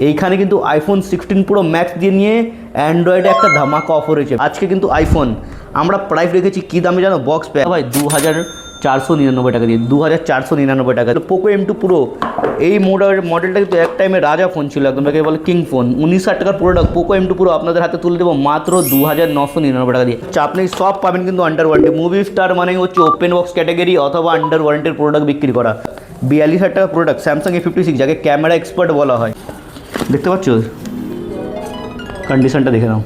এইখানে কিন্তু iPhone 16 pro max দিয়ে নিয়ে অ্যান্ড্রয়েডে একটা ধামাকা অফার হয়েছে আজকে কিন্তু আইফোন আমরা প্রাইস রেখেছি কী দামে জানো বক্স প্যাক ভাই 2499 টাকা দিয়ে 2499 টাকা। পোকো M2 প্রো এই মডেলটা কিন্তু এক টাইমে রাজা ফোন ছিল একদম, তাকে বলে কিং ফোন। 19,000 টাকার প্রোডাক্ট পোকো M2 প্রো আপনাদের হাতে তুলে দেবো মাত্র 2999 টাকা দিয়ে। আপনি সব পাবেন কিন্তু আন্ডার ওয়ারেন্টি। মুভি স্টার মানে হচ্ছে ওপেন বক্স ক্যাটাগরি অথবা আন্ডার ওয়ারেন্টির প্রোডাক্ট বিক্রি করা। 42,000 টাকার প্রোডাক্ট স্যামসাং A56 যাকে ক্যামেরা এক্সপার্ট বলা হয়, দেখতে পাচ্ছ কন্ডিশনটা দেখে নাও,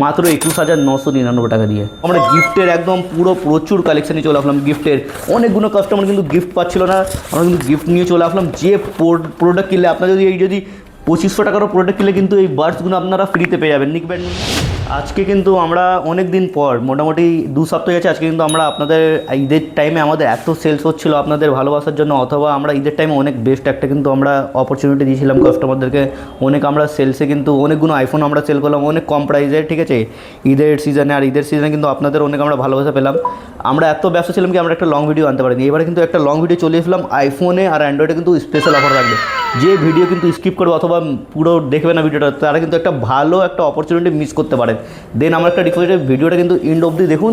মাত্র 21,999 টাকা দিয়ে। আমরা গিফটের একদম পুরো প্রচুর কালেকশানে চলে আসলাম। গিফটের অনেকগুলো কাস্টমার কিন্তু গিফট পাচ্ছিল না, আমরা কিন্তু গিফট নিয়ে চলে আসলাম। যে প্রোডাক্ট কিনলে আপনার যদি 2500 টাকারও প্রোডাক্ট কিনলে কিন্তু এই বাডসগুলো আপনারা ফ্রিতে পেয়ে যাবেন। নিক ব্যান্ড আজকে কিন্তু আমরা অনেক দিন পর, মোটামুটি 2 সপ্তাহ গেছে, আজকে কিন্তু আমরা আপনাদের ঈদের টাইমে আমাদের এত সেলস হচ্ছিলো আপনাদের ভালোবাসার জন্য, অথবা আমরা ঈদের টাইমে অনেক বেস্ট একটা কিন্তু আমরা অপরচুনিটি দিয়েছিলাম কাস্টমারদেরকে। অনেক আমরা সেলসে কিন্তু অনেকগুলো আইফোন আমরা সেল করলাম অনেক কম প্রাইসে, ঠিক আছে, ঈদের সিজনে। আর ঈদের সিজনে কিন্তু আপনাদের অনেক আমরা ভালোবাসা পেলাম। আমরা এত ব্যস্ত ছিলাম কি আমরা একটা লং ভিডিও আনতে পারিনি। এবারে কিন্তু একটা লং ভিডিও চলে এসলাম। আইফোনে আর অ্যান্ড্রয়েডে কিন্তু স্পেশাল অফার থাকবে। যে ভিডিও কিন্তু স্কিপ করবে অথবা পুরো দেখবে না ভিডিওটা, তারা কিন্তু একটা ভালো একটা অপরচুনিটি মিস করতে পারেন। দেন আমার একটা রিকোয়েস্ট, ভিডিওটা কিন্তু এন্ড অবধি দেখুন।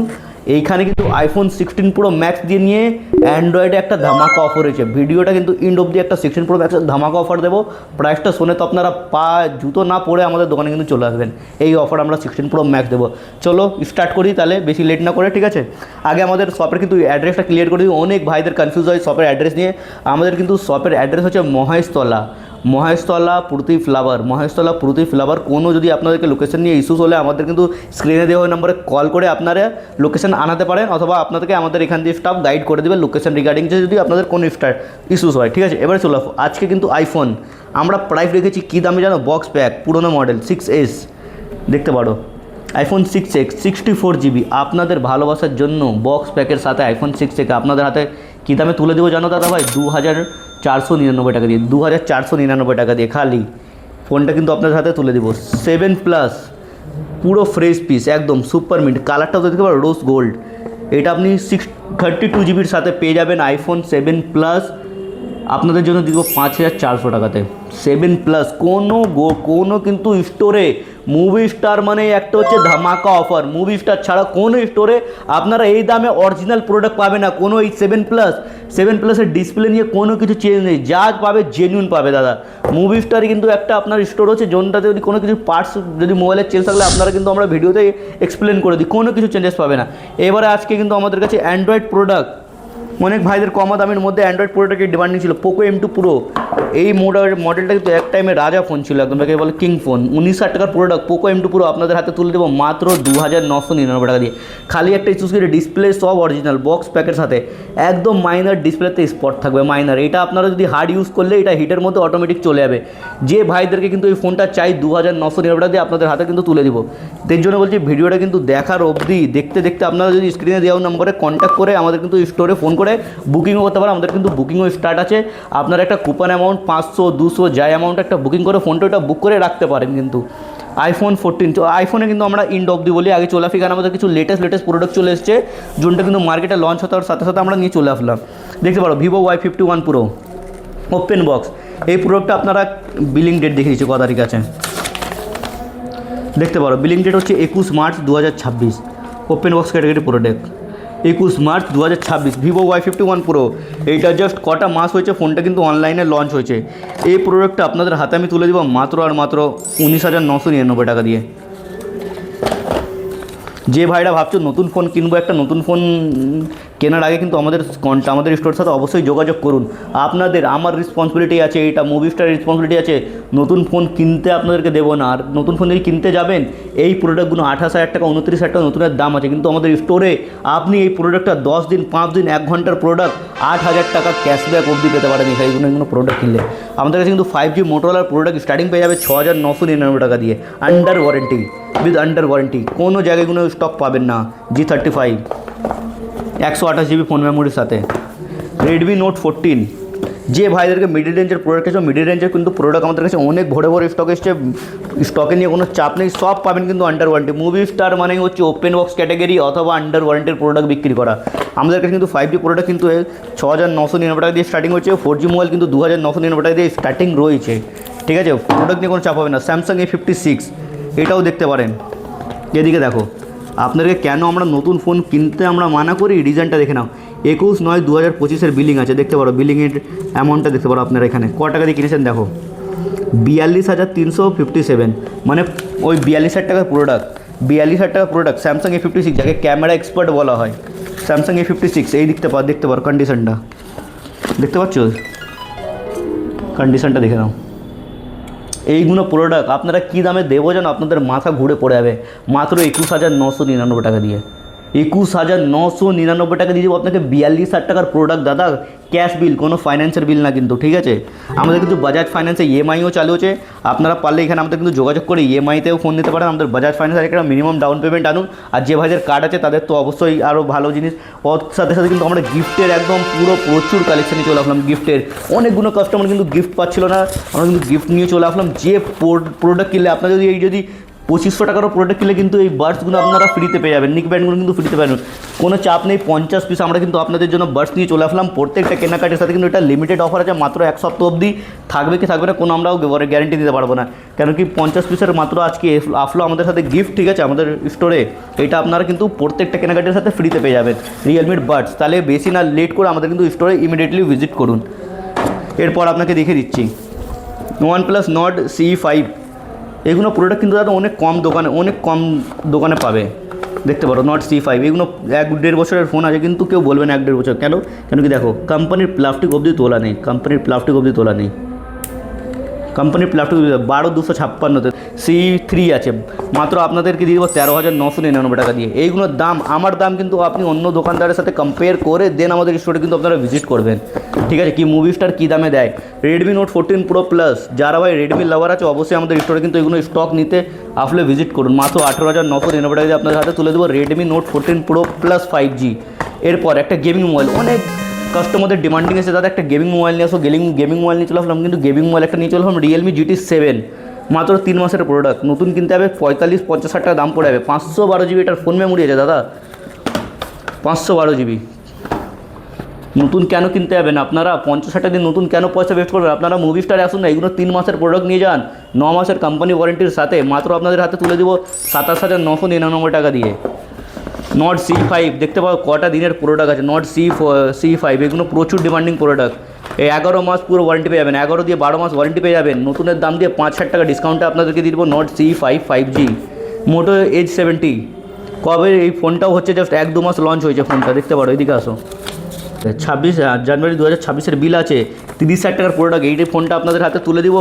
এইখানে কিন্তু আইফোন 16 প্রো ম্যাক্স দিয়ে নিয়ে অ্যান্ড্রয়েডে একটা ধামাকা অফার হয়েছে। ভিডিওটা কিন্তু এন্ড অবধি একটা 16 প্রো ম্যাক্সের ধামাকা অফার দেবো। প্রাইসটা শুনে তো আপনারা জুতো না পরে আমাদের দোকানে কিন্তু চলে আসবেন। এই অফার আমরা 16 প্রো ম্যাক্স দেবো। চলো স্টার্ট করি তাহলে, বেশি লেট না করে, ঠিক আছে। আগে আমাদের শপের কিন্তু অ্যাড্রেসটা ক্লিয়ার করে দিই, অনেক ভাইদের কনফিউজ হয় শপের অ্যাড্রেস নিয়ে। আমাদের কিন্তু শপের অ্যাড্রেস হচ্ছে মহেশতলা প্রতি ফ্লাওয়ার। কোনো যদি আপনাদেরকে লোকেশন নিয়ে ইস্যুস হলে আমাদের কিন্তু স্ক্রিনে দেওয়া নম্বরে কল করে আপনারা লোকেশন আনাতে পারেন, অথবা আপনাদেরকে আমাদের এখান দিয়ে স্টাফ গাইড করে দেবে লোকেশন রিগার্ডিং যদি আপনাদের কোনো ইস্যুস হয়, ঠিক আছে। এবারে চলো, আজকে কিন্তু আইফোন আমরা প্রাইস রেখেছি কী দামে জানো, বক্স প্যাক পুরোনো মডেল 6s দেখতে পারো, আইফোন 6x 64GB আপনাদের ভালোবাসার জন্য বক্স প্যাকের সাথে আইফোন 6x আপনাদের হাতে কী দামে তুলে দেবো জানো দাদা ভাই, 2499 টাকা দিয়ে। 2499 টাকা দিয়ে খালি ফোনটা কিন্তু আপনাদের হাতে তুলে দেবো। 7+ পুরো ফ্রেশ পিস একদম সুপার মিন্ট, কালারটাও দেখতে পারো রোজ গোল্ড। এটা আপনি 32GBর সাথে পেয়ে যাবেন আইফোন 7+ আপনাদের জন্য দিব 5400 টাকাতে। 7+ কোনো কিন্তু স্টোরে মুভি স্টার মানে একটা হচ্ছে ধামাকা অফার। মুভি স্টার ছাড়া কোনো স্টোরে আপনারা এই দামে অরিজিনাল প্রোডাক্ট পাবে না। কোনো এই 7+এর ডিসপ্লে নিয়ে কোনো কিছু চেঞ্জ নেই, যা পাবে জেনুইন পাবে দাদা। মুভি স্টারে কিন্তু একটা আপনার স্টোর হচ্ছে যোনটাতে যদি কোনো কিছু পার্টস যদি মোবাইলের চেঞ্জ থাকলে আপনারা কিন্তু আমরা ভিডিওতে এক্সপ্লেন করে দিই, কোনো কিছু চেঞ্জেস পাবে না। এবারে আজকে কিন্তু আমাদের কাছে অ্যান্ড্রয়েড প্রোডাক্ট অনেক ভাইদের কম দামের মধ্যে অ্যান্ড্রয়েড প্রোডাক্টের ডিমান্ডিং ছিল। পোকো M2 প্রো এই মডেলটা কিন্তু এক টাইমে রাজা ফোন ছিল একদম, তাকে বলে কিং ফোন। 19,000 টাকার প্রোডাক্ট পোকো M2 প্রো আপনাদের হাতে তুলে দেবো মাত্র 2999 টাকা দিয়ে। খালি একটা ইস্যুস করে ডিসপ্লে সব অরিজিনাল বক্স প্যাকের সাথে, একদম মাইনার ডিসপ্লেতে স্পট থাকবে মাইনার। এটা আপনারা যদি হার্ড ইউজ করলে এটা হিটের মধ্যে অটোমেটিক চলে যাবে। যে ভাইদেরকে কিন্তু এই ফোনটা চাই 2999 টাকা দিয়ে আপনাদের হাতে কিন্তু তুলে দিব। এর জন্য বলছি ভিডিওটা কিন্তু দেখার অবধি দেখতে আপনারা যদি স্ক্রিনে দেওয়া নম্বরে কন্ট্যাক্ট করে আমাদের কিন্তু স্টোরে ফোন করে বুকিংও করতে পারেন। আমাদের কিন্তু বুকিংও স্টার্ট আছে। আপনারা একটা কুপন অ্যামাউন্ট 500 200 যাই অ্যামাউন্ট একটা বুকিং করে ফোনটা ওটা বুক করে রাখতে পারেন। কিন্তু আইফোন 14 আইফোনে কিন্তু আমরা ইন্ড অবধি বলি, আগে চলে আসি কারণ আমাদের কিছু লেটেস্ট প্রোডাক্ট চলে এসছে, যোনটা কিন্তু মার্কেটে লঞ্চ হওয়ার সাথে সাথে আমরা নিয়ে চলে আসলাম। দেখতে পারো Vivo Y51 pro open box. এই প্রোডাক্টটা আপনারা বিলিং ডেট দেখে দিচ্ছি ক তারিখ আছে, দেখতে পারো বিলিং ডেট হচ্ছে 21 March 2026। Open box category product 21 March 2026 Vivo Y51 pro. এইটা জাস্ট কটা মাস হয়েছে ফোনটা কিন্তু অনলাইনে লঞ্চ হয়েছে। এই প্রোডাক্টটা আপনাদের হাতে আমি তুলে দেবো মাত্র 19,999 টাকা দিয়ে। যে ভাইরা ভাবছো নতুন ফোন কিনবো, একটা নতুন ফোন কেনার আগে কিন্তু আমাদের স্টোরের সাথে অবশ্যই যোগাযোগ করুন। আমার রেসপন্সিবিলিটি আছে, এটা মুভি স্টারের রেসপন্সিবিলিটি আছে। নতুন ফোন কিনতে আপনাদেরকে দেবো না। আর নতুন ফোন যদি কিনতে যাবেন এই প্রোডাক্টগুলো 28,000 টাকা 29,000 টাকা নতুনের দাম আছে, কিন্তু আমাদের স্টোরে আপনি এই প্রোডাক্টটা 10 দিন 5 দিন 1 ঘন্টার প্রোডাক্ট 8,000 টাকা ক্যাশব্যাক অবধি পেতে পারেন। এইগুলো প্রোডাক্ট কিনলে আমাদের কাছে কিন্তু 5G মোটোরোলার প্রোডাক্ট স্টার্টিং পেয়ে যাবে 6,999 টাকা দিয়ে আন্ডার ওয়ারেন্টি। কোনো জায়গায় কোনো স্টক পাবেন না। G35 128GB ফোন মেমোরির সাথে। রেডমি নোট 14 যে ভাইদেরকে মিডিল রেঞ্জের প্রোডাক্ট আছে, মিডিল রেঞ্জের কিন্তু প্রোডাক্ট আমাদের কাছে অনেক ভরে স্টক এসছে। স্টকে নিয়ে কোনো চাপ নেই, সব পাবেন কিন্তু আন্ডার ওয়ারেন্টি। মুভি স্টার মানে হচ্ছে ওপেন বক্স ক্যাটাগরি অথবা আন্ডার ওয়ারেন্টির প্রোডাক্ট বিক্রি করা। আমাদের কাছে কিন্তু 5G প্রোডাক্ট কিন্তু 6,999 টাকা দিয়ে স্টার্টিং হচ্ছে। 4G মোবাইল কিন্তু 2,999 টাকা দিয়ে স্টার্টিং রয়েছে, ঠিক আছে, প্রোডাক্ট নিয়ে কোনো চাপ হবে না। স্যামসাং A56 এটাও দেখতে পারেন। এদিকে দেখো, আপনাদেরকে কেন আমরা নতুন ফোন কিনতে আমরা মানা করি, রিজনটা দেখে নাও। 21/9/2025 বিলিং আছে, দেখতে পারো বিলিংয়ের অ্যামাউন্টটা দেখতে পারো আপনারা এখানে। ক টাকা দিয়ে কিনেছেন দেখো, 42,357, মানে ওই 42,000 টাকার প্রোডাক্ট, 42,000 টাকার প্রোডাক্ট স্যামসাং A56, যাকে ক্যামেরা এক্সপার্ট বলা হয়। স্যামসাং A56 এই দেখতে পারো কন্ডিশনটা দেখতে পাচ্ছ, কন্ডিশনটা দেখে নাও। এইগুলো প্রোডাক্ট আপনারা কী দামে দেবো যেন আপনাদের মাথা ঘুরে পড়ে যাবে। মাত্র 21,999 টাকা দিয়ে, 21,999 টাকা দিয়ে দেবো আপনাকে 42,000 টাকার প্রোডাক্ট দাদা। ক্যাশ বিল, কোনো ফাইন্যান্সের বিল না কিন্তু, ঠিক আছে। আমাদের কিন্তু বাজাজ ফাইন্যান্সে ইএমআইও চালু হচ্ছে। আপনারা পারলে এখানে আমাদের কিন্তু যোগাযোগ করে ইএমআইতেও ফোন নিতে পারেন। আমাদের বাজাজ ফাইন্যান্সের একটা মিনিমাম ডাউন পেমেন্ট আনুন। আর যে ভাইদের কার্ড আছে তাদের তো অবশ্যই আরও ভালো জিনিস। ওর সাথে সাথে কিন্তু আমরা গিফটের একদম পুরো প্রচুর কালেকশানে চলে আসলাম। গিফটের অনেকগুলো কাস্টমার কিন্তু গিফট পাচ্ছিল না, আমরা কিন্তু গিফট নিয়ে চলে আসলাম। যে প্রোডাক্ট কিনলে আপনার যদি 2500 টাকারও প্রোডাক্ট কিনলে কিন্তু এই বাডসগুলো আপনারা ফ্রিতে পেয়ে যাবেন, নিক ব্যান্ডগুলো কিন্তু ফ্রিতে পাবেন, কোনো চাপ নেই। 50 পিস আমরা কিন্তু আপনাদের জন্য বাডস নিয়ে চলে আসলাম। প্রত্যেকটা কেনাকাটির সাথে কিন্তু এটা লিমিটেড অফার আছে, মাত্র 1 সপ্তাহ অবধি থাকবে কি থাকবে না কোনো আমরাও গ্যারেন্টি দিতে পারবো না, কেন কি 50 পিসের মাত্র আজকে আসলো আমাদের সাথে গিফট, ঠিক আছে, আমাদের স্টোরে। এটা আপনারা কিন্তু প্রত্যেকটা কেনাকাটির সাথে ফ্রিতে পেয়ে যাবেন রিয়েলমির বাডস। তাহলে বেশি না লেট করে আমাদের কিন্তু স্টোরে ইমিডিয়েটলি ভিজিট করুন। এরপর আপনাকে দেখিয়ে দিচ্ছি OnePlus Nord CE5। এগুলো প্রোডাক্ট কিন্তু দাদা অনেক কম দোকানে পাবে, দেখতে পারো। Nord CE5 এগুলো 1-1.5 বছরের ফোন আছে, কিন্তু কেউ বলবে না 1-1.5 বছর। কেন কি দেখো, কোম্পানির প্লাস্টিক অবধি তোলা নেই, কোম্পানির প্লাস্টিক 12,256 CE3 আছে, মাত্র আপনাদেরকে দিয়ে দেবো 13,999 টাকা দিয়ে। এইগুলোর দাম, আমার দাম কিন্তু আপনি অন্য দোকানদারের সাথে কম্পেয়ার করে দেন আমাদের স্টোরে কিন্তু আপনারা ভিজিট করবেন, ঠিক আছে। কি মুভি স্টার কী দামে দেয়, Redmi Note 14 Pro Plus, যারা ভাই রেডমি লাভার আছে অবশ্যই আমাদের স্টোরে কিন্তু এগুলো স্টক নিতে আসলে ভিজিট করুন। মাত্র 18,999 টাকা দিয়ে আপনাদের হাতে তুলে দেবো Redmi Note 14 Pro Plus 5G। এরপর একটা গেমিং মোবাইল, অনেক কাস্টমারদের ডিমান্ডিং এসে দাদা একটা গেমিং মোবাইল নিয়ে আসো, গেমিং মোবাইল নিয়ে চলে আসলাম। কিন্তু গেমিং মোবাইল একটা নিয়ে চলে আসলাম Realme GT7, মাত্র 3 মাসের প্রোডাক্ট। নতুন কিনতে হবে 45-50 টাকা দাম পড়ে যাবে। 512 GB এটার ফোন মেমোরি আছে দাদা, 512 GB। নতুন কেন কিনতে যাবেন আপনারা, 50 দিন নতুন কেন পয়সা ওয়েস্ট করবেন? আপনারা মুভি স্টারে আসুন না, এগুলো 3 মাসের প্রোডাক্ট নিয়ে যান 9 মাসের কোম্পানি ওয়ারেন্টির সাথে, মাত্র আপনাদের হাতে তুলে দেবো 27,999 টাকা দিয়ে। Nord CE5 দেখতে পাবো কটা দিনের প্রোডাক্ট আছে, Nord CE5 এগুলো প্রচুর ডিমান্ডিং প্রোডাক্ট। এই 11 মাস পুরো ওয়ারেন্টি পেয়ে যাবেন, 11 দিয়ে 12 মাস ওয়ারেন্টি পেয়ে যাবেন। নতুনের দাম দিয়ে 5,000 টাকা ডিসকাউন্টে আপনাদেরকে দিয়ে দেবো Nord CE5 5G। Moto Edge 70 কবে এই ফোনটাও হচ্ছে, জাস্ট 1-2 মাস লঞ্চ হয়েছে ফোনটা, দেখতে পারো। এদিকে আসো, 26 জানুয়ারি 2026 বিল আছে, 30,000 টাকার প্রোডাক্ট। এই ফোনটা আপনাদের হাতে তুলে দিব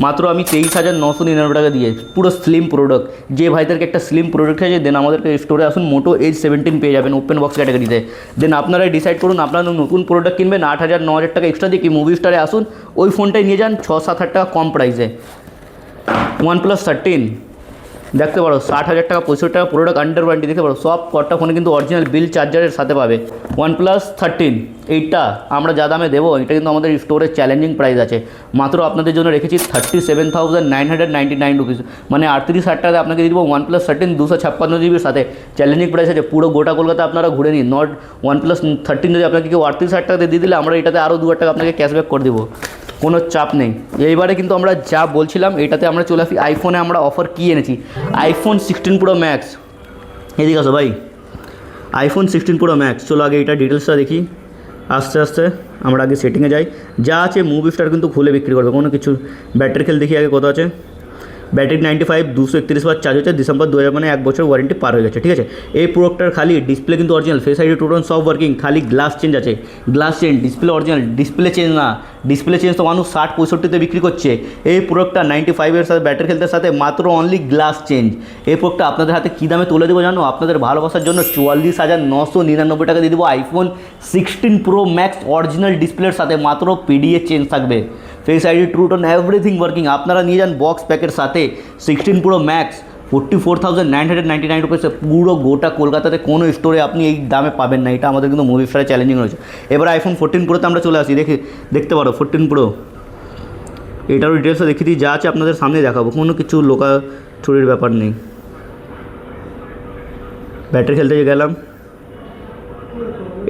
মাত্র আমি 23,999 টাকা দিয়ে, পুরো স্লিম প্রোডাক্ট। যে ভাইদেরকে একটা স্লিম প্রোডাক্ট আছে দেন আমাদেরকে স্টোরে আসুন, Moto Edge 17 পেয়ে যাবেন ওপেন বক্স ক্যাটাগরিতে। দেন আপনারাই ডিসাইড করুন আপনারা নতুন প্রোডাক্ট কিনবেন 8,000-9,000 টাকা এক্সট্রা দিয়ে, কি মুভি স্টারে আসুন ওই ফোনটাই নিয়ে যান 6-7 টাকা কম প্রাইসে। OnePlus 13 দেখতে পারো, 60,000 টাকা 65 টাকা প্রোডাক্ট আন্ডার ওয়ারেন্টি, দেখতে পারো। সব কটা ফোনে কিন্তু অরিজিনাল বিল চার্জারের সাথে পাবে। OnePlus 13 এইটা আমরা যা দামে দেবো, এটা কিন্তু আমাদের স্টোরে চ্যালেঞ্জিং প্রাইস আছে। মাত্র আপনাদের জন্য রেখেছি 37,999 রুপিস, মানে 38,000 টাকাতে আপনাকে দিয়ে দেবো OnePlus 13 256 জিবির সাথে। চ্যালেঞ্জিং প্রাইস আছে, পুরো গোটা কলকাতা আপনারা ঘুরে নিন। OnePlus 13 যদি আপনাকে কেউ 38,000 টাকাতে দিয়ে দিলে, আমরা এটাতে আরও 2,000 টাকা আপনাকে ক্যাশব্যাক করে দেবো, কোনো চাপ নেই। এইবারে কিন্তু আমরা যা বলছিলাম এটাতে আমরা চলে আসি। আইফোনে আমরা অফার কী এনেছি, iPhone 16 Pro Max। এদিকে আসো ভাই, iPhone 16 Pro Max। চলো আগে এটা ডিটেলসটা দেখি, আস্তে আস্তে আমরা আগে সেটিংয়ে যাই। যা আছে মুভি স্টার কিন্তু খুলে বিক্রি করবে, কোনো কিছু। ব্যাটারি খেল দেখি আগে কত আছে। ব্যাটারি 95, 231 বার চার্জ হচ্ছে, ডিসেম্বর 2000, মানে 1 বছর ওয়ারেন্টি পার হয়ে গেছে, ঠিক আছে। এই প্রোডাক্টটার খালি ডিসপ্লে কিন্তু অরিজিনাল, ফেস আইডি টোটন সব ওয়ার্কিং, খালি গ্লাস চেঞ্জ আছে। Glass change, display original, display change না। ডিসপ্লে চেঞ্জ তো মানুষ 60-65 বিক্রি করছে। এই প্রোডাক্টটা 95-এর সাথে ব্যাটারি খেলতে সাথে মাত্র অনলি গ্লাস চেঞ্জ। এই প্রোডাক্টটা আপনাদের হাতে কী দামে তুলে দেবো জানো, আপনাদের ভালোবাসার জন্য 44,999 টাকা দিয়ে দেবো iPhone 16 Pro Max অরিজিনাল ডিসপ্লের সাথে, মাত্র পিডিএ চেঞ্জ থাকবে, face ID true tone everything working. আপনারা নিয়ে যান বক্স প্যাকের সাথে 16 Pro Max 44,999 রুপিসে। পুরো গোটা কলকাতাতে কোনো স্টোরে আপনি এই দামে পাবেন না, এটা আমাদের কিন্তু মুভি স্টারে চ্যালেঞ্জিং রয়েছে। এবার iPhone 14 Proতে আমরা চলে আসি, দেখতে পারো 14 Pro। এটারও ডিটেলসটা দেখিয়ে দিই, যা আছে আপনাদের সামনে দেখাবো, কোনো কিছু লোকাছুরির ব্যাপার নেই। ব্যাটারি খেলতে গেলাম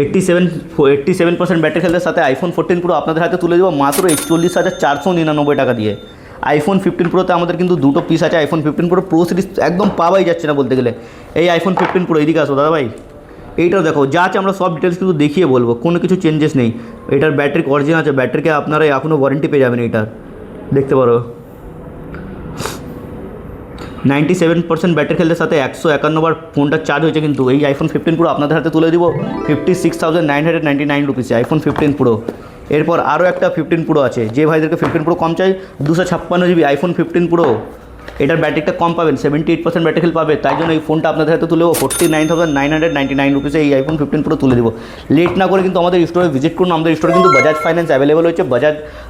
87% ব্যাটারি খেলতে সাথে iPhone 14 Pro আপনাদের হাতে তুলে দেবো মাত্র 41,499 টাকা দিয়ে। আইফোন 15 প্রোতে আমাদের কিন্তু দুটো পিস আছে। আইফোন 15 প্রো প্রো সিরিজ একদম পাওয়াই যাচ্ছে না বলতে গেলে। এই আইফোন 15 প্রো, এদিকে আসো দাদা ভাই, এইটাও দেখো, যা আছে আমরা সব ডিটেলস কিন্তু দেখিয়ে বলবো, কোনো কিছু চেঞ্জেস নেই। এটার ব্যাটারি অরিজিনাল আছে, ব্যাটারিকে আপনারা এখনও ওয়ারেন্টি পেয়ে যাবেন। এটার দেখতে পারো 97% ব্যাটারি খেলতে সাথে 151 বার ফোনটা চার্জ হয়েছে। কিন্তু এই আইফোন 15 প্রো আপনাদের হাতে তুলে দিব 56,999 রুপিসে, আইফোন 15 প্রো। এরপর আরও একটা 15 প্রো আছে, যে ভাইদেরকে 15 প্রো কম চাই, 256 জিবি আইফোন 15 প্রো। এটার ব্যাটারিটা কম পাবেন, 78% ব্যাটারি খেল পাবে, তাই জন্য এই ফোনটা আপনাদের হাতে তুলে দেবো 49,999 রুপিসে এই আইফোন 15 প্রো তুলে দেবো। লেট না করে কিন্তু আমাদের স্টোরে ভিজিট করুন। আমাদের স্টোরে কিন্তু বাজাজ ফাইন্যান্স অ্যাভেলেবল হয়েছে।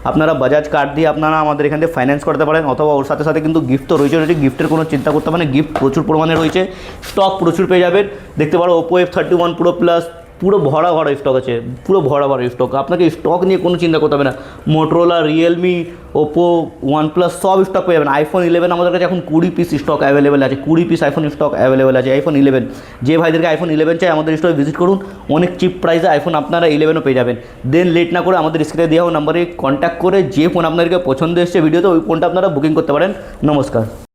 আপনারা বাজাজ কার্ড দিয়ে আপনারা আমাদের এখান থেকে ফাইন্যান্স করতে পারেন, অথবা ওর সাথে সাথে কিন্তু গিফট তো রয়েছে। গিফটের কোনো চিন্তা করতে পারেন, গিফট প্রচুর পরিমাণে রয়েছে, স্টক প্রচুর পেয়ে যাবেন। দেখতে পারো ওপো F31 প্রো প্লাস পুরো ভরা স্টক আছে, পুরো ভরা স্টক। আপনাকে স্টক নিয়ে কোনো চিন্তা করতে হবে না। মোটরোলা, রিয়েলমি, ওপো, ওয়ানপ্লাস সব স্টক পেয়ে যাবেন। আইফোন 11 আমাদের কাছে এখন 20 পিস স্টক অ্যাভেলেবেল আছে, 20 পিস আইফোন স্টক অ্যাভেলেবেল আছে। আইফোন 11, যে ভাইদেরকে আইফোন 11 চাই আমাদের স্টোরে ভিজিট করুন, অনেক চিপ প্রাইসে আইফোন আপনারা 11ও পেয়ে যাবেন। দেন লেট না করে আমাদের স্ক্রিনে দেওয়া নাম্বারে কন্ট্যাক্ট করে যে ফোন আপনাদেরকে পছন্দ এসছে ভিডিওতে, ওই ফোনটা আপনারা বুকিং করতে পারেন। নমস্কার।